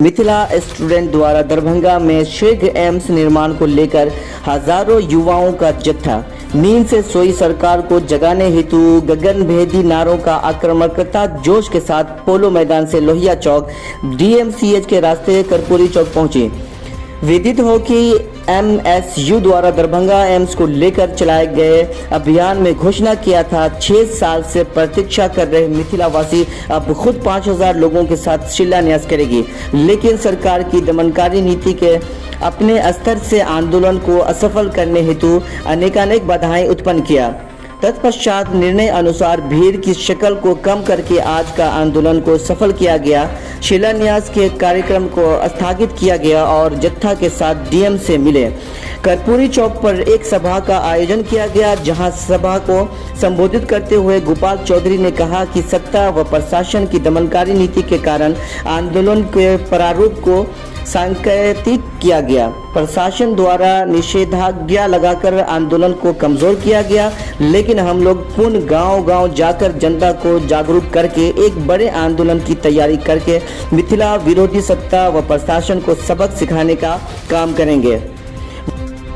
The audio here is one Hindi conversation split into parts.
मिथिला स्टूडेंट द्वारा दरभंगा में शीघ्र एम्स निर्माण को लेकर हजारों युवाओं का जत्था। नींद से सोई सरकार को जगाने हेतु गगनभेदी नारों का आक्रामकता जोश के साथ पोलो मैदान से लोहिया चौक DMCH के रास्ते कर्पूरी चौक पहुंचे। विदित हो कि MSU द्वारा दरभंगा एम्स को लेकर चलाए गए अभियान में घोषणा किया था 6 साल से प्रतीक्षा कर रहे मिथिलावासी अब खुद 5000 लोगों के साथ शिलान्यास करेगी, लेकिन सरकार की दमनकारी नीति के अपने स्तर से आंदोलन को असफल करने हेतु अनेकानेक बाधाएं उत्पन्न किया। तत्पश्चात निर्णय अनुसार भीड़ की शक्ल को कम करके आज का आंदोलन को सफल किया गया। शिलान्यास के कार्यक्रम को स्थगित किया गया और जत्था के साथ DM से मिले। कर्पूरी चौक पर एक सभा का आयोजन किया गया, जहां सभा को संबोधित करते हुए गोपाल चौधरी ने कहा कि सत्ता व प्रशासन की दमनकारी नीति के कारण आंदोलन के प्रारूप को सांकेतिक किया गया। प्रशासन द्वारा निषेधाज्ञा लगाकर आंदोलन को कमजोर किया गया, लेकिन हम लोग पुनः गांव-गांव जाकर जनता को जागरूक करके एक बड़े आंदोलन की तैयारी करके मिथिला विरोधी सत्ता व प्रशासन को सबक सिखाने का काम करेंगे।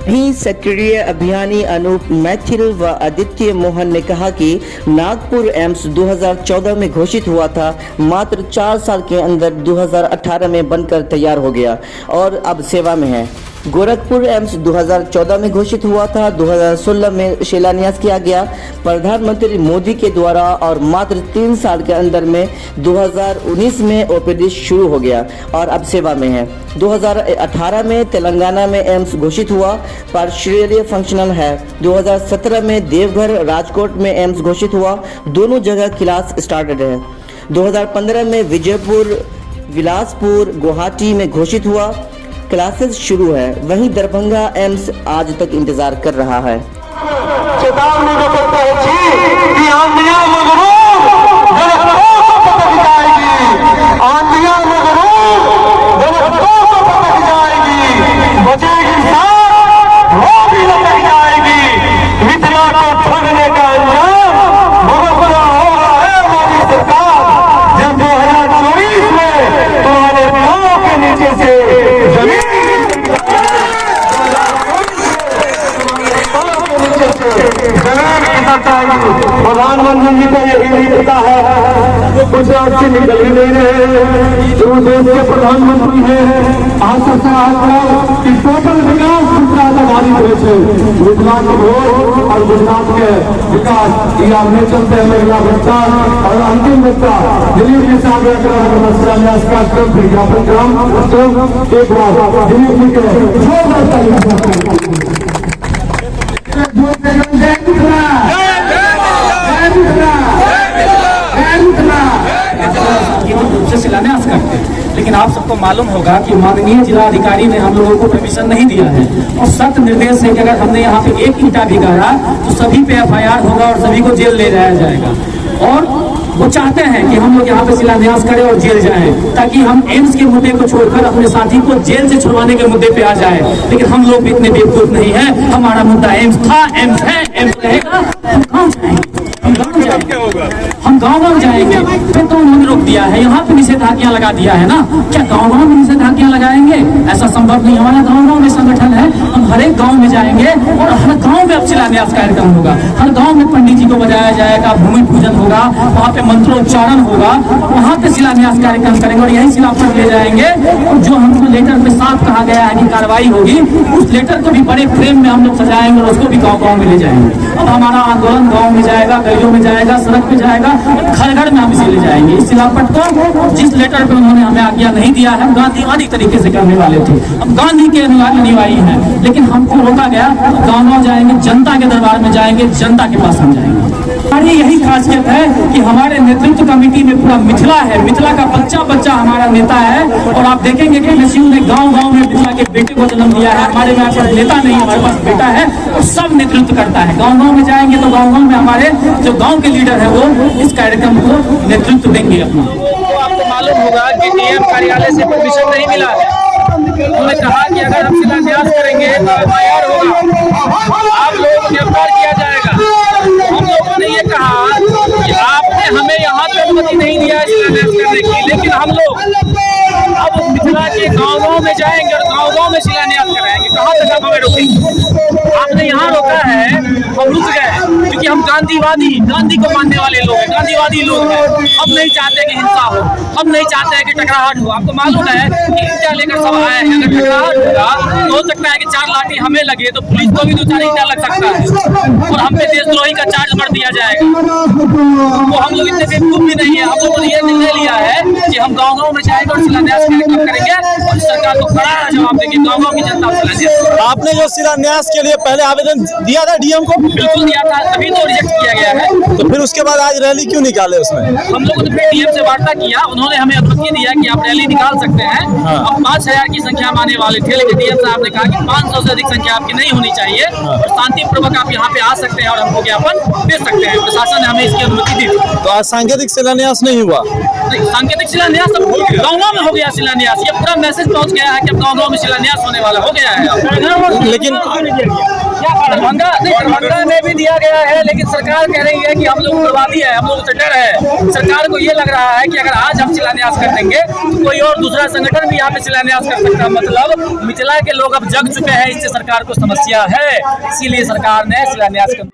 वहीं सक्रिय अभियानी अनूप मैथिल व आदित्य मोहन ने कहा कि नागपुर एम्स 2014 में घोषित हुआ था, मात्र 4 साल के अंदर 2018 में बनकर तैयार हो गया और अब सेवा में है। गोरखपुर एम्स 2014 में घोषित हुआ था, 2016 में शिलान्यास किया गया प्रधानमंत्री मोदी के द्वारा और मात्र 3 साल के अंदर में 2019 में OPD शुरू हो गया और अब सेवा में है। 2018 में तेलंगाना में एम्स घोषित हुआ, पार्शियली फंक्शनल है। 2017 में देवघर राजकोट में एम्स घोषित हुआ, दोनों जगह क्लास स्टार्टेड है। 2015 में विजयपुर बिलासपुर गुवाहाटी में घोषित हुआ, क्लासेस शुरू है। वहीं दरभंगा एम्स आज तक इंतजार कर रहा है। चेतावनी दे सकते हैं कि आंधियां मगरूर जाएगी, आंधियां मगरूर जाएगी, बचेगी साथ वो भी लटक जाएगी। मिथिला को ठगने का अंजाम बहुत बुरा हो रहा है मोदी सरकार। जब 2024 में तुम्हारे पांव के नीचे से प्रधानमंत्री जी को यही नहीं पता है, गुजरात से निकल ही नहीं रहे, जो देश के प्रधानमंत्री हैं। आज कि टोटल विकास गुजरात आधारित है, गुजरात और गुजरात के विकास ये आपने चलते हैं। महिला बच्चा और अंतिम बच्चा दिलीप के साथ शिलान्यास कार्यक्रम विज्ञापन ग्राम एक बार दिलीप जी के शिलान्यास करते हैं, लेकिन आप सबको मालूम होगा कि माननीय जिलाधिकारी ने हम लोगों को परमिशन नहीं दिया है और सख्त निर्देश है कि अगर हमने यहाँ पे एक ईंटा भी गाड़ा तो सभी पे FIR होगा और सभी को जेल ले जाया जाएगा। और वो चाहते हैं कि हम लोग यहाँ पे शिलान्यास करें और जेल जाएं, ताकि हम एम्स के मुद्दे को छोड़कर अपने साथी को जेल से छुड़वाने के मुद्दे पे आ जाए। लेकिन हम लोग भी इतने बेवकूफ नहीं है, हमारा मुद्दा एम्स था, एम्स है, एम्स रहेगा। हम गाँव जाएंगे, हम गाँव जाएंगे। फिर तो उन्होंने रोक दिया है, यहाँ पे निषेधाज्ञा लगा दिया है ना, क्या गाँव में निषेधाज्ञा लगाएंगे? ऐसा संभव नहीं। हमारा गाँव में संगठन है, हम हर एक गाँव में जाएंगे और हर गाँव में अब शिलान्यास कार्यक्रम होगा। हर गाँव में पंडित जी को बजाया जाएगा, भूमि पूजन होगा, वहाँ पे मंत्रोच्चारण होगा, वहाँ पे शिलान्यास कार्यक्रम करेंगे और यही शिलापट ले जाएंगे। और जो हमको लेटर में साफ कहा गया है कि कार्रवाई होगी, उस लेटर को भी बड़े फ्रेम में हम लोग सजाएंगे और उसको भी गाँव में ले जाएंगे। अब हमारा आंदोलन गाँव में जाएगा, गलियों में जाएगा, सड़क पे जाएगा, घर घर में हम इसे ले जाएंगे। इस शिलापट को जिस लेटर पे उन्होंने हमें आज्ञा नहीं दिया है, गांधीवादी तरीके से करने वाले थे, अब गांधी के अनुयायी हैं, लेकिन हमको रोका गया। गाँव जाएंगे, जनता के दरबार में जाएंगे, जनता के पास हम जाएंगे। हमारी यही खासियत है कि हमारे नेतृत्व कमेटी में पूरा मिथिला है, मिथिला का बच्चा बच्चा हमारा नेता है। और आप देखेंगे कि MSU ने गाँव में मिथिला के बेटे को जन्म दिया है। हमारे पास नेता नहीं, हमारे पास बेटा है और सब नेतृत्व करता है। गाँव में जाएंगे तो गाँव में हमारे जो गाँव के लीडर है वो इस कार्यक्रम को नेतृत्व देंगे अपना। तो आपको मालूम होगा कि DM कार्यालय से परमिशन नहीं मिला है। उन्होंने कहा कि अगर हम शिलान्यास करेंगे तो FIR होगा, आप लोगों को गिरफ्तार किया जाएगा। हम लोगों ने ये कहा कि आपने हमें यहाँ पे अनुमति नहीं दिया शिलान्यास करने की, लेकिन हम लोग अब मिथिला देखिए गाँव में जाएंगे और गाँव में शिलान्यास कराएंगे, कहाँ तक आप हमें रोकेंगे? आपने यहाँ रोका है, हम रुक गए क्योंकि हम गांधी को मानने वाले लोग हैं, गांधीवादी लोग हैं। हम नहीं चाहते कि हिंसा हो, हम नहीं चाहते हैं कि टकराहट हो। आपको मालूम है कि ईंटा लेकर सब आए हैं, अगर टकराहट होगा तो हो सकता है कि 4 लाठी हमें लगे तो पुलिस को भी 2-4 ईंटा लग सकता है और हम पे देशद्रोही का चार्ज बढ़ दिया जाएगा। तो हम लोग इतने बेवकूफ भी नहीं है। हम लोगों ने ये निर्णय लिया है कि हम गाँव में जाएंगे और शिलान्यास कार्यक्रम करेंगे और सरकार को कड़ा जवाब देंगे। गाँव की जनता शिलान्यास। आपने जो शिलान्यास के लिए पहले आवेदन दिया था डीएम को? बिल्कुल दिया था, तभी तो रिजेक्ट किया गया है। तो फिर उसके बाद आज रैली क्यों निकाले उसमें? हम लोगों ने फिर डीएम से वार्ता किया, उन्होंने हमें अनुमति दिया कि आप रैली निकाल सकते हैं। अब 5000 की संख्या में आने वाले थे, लेकिन डीएम साहब ने कहा कि 500 से अधिक संख्या आपकी नहीं होनी चाहिए और शांतिपूर्वक आप यहाँ पे आ सकते हैं और हमको ज्ञापन दे सकते हैं। प्रशासन ने हमें इसकी अनुमति दी। तो आज सांकेतिक शिलान्यास नहीं हुआ? सांकेतिक शिलान्यास अब गाँव में हो गया शिलान्यास। ये पूरा मैसेज पहुँच गया है कि अब गाँव में शिलान्यास होने वाला हो गया है। लेकिन दरभंगा में भी दिया गया है, लेकिन सरकार कह रही है कि हम लोग उग्रवादी है, हम लोग से डर है। सरकार को ये लग रहा है कि अगर आज हम शिलान्यास कर देंगे तो कोई और दूसरा संगठन भी यहाँ पे शिलान्यास कर सकता है। मतलब मिथिला के लोग अब जग चुके हैं, इससे सरकार को समस्या है, इसीलिए सरकार ने शिलान्यास कर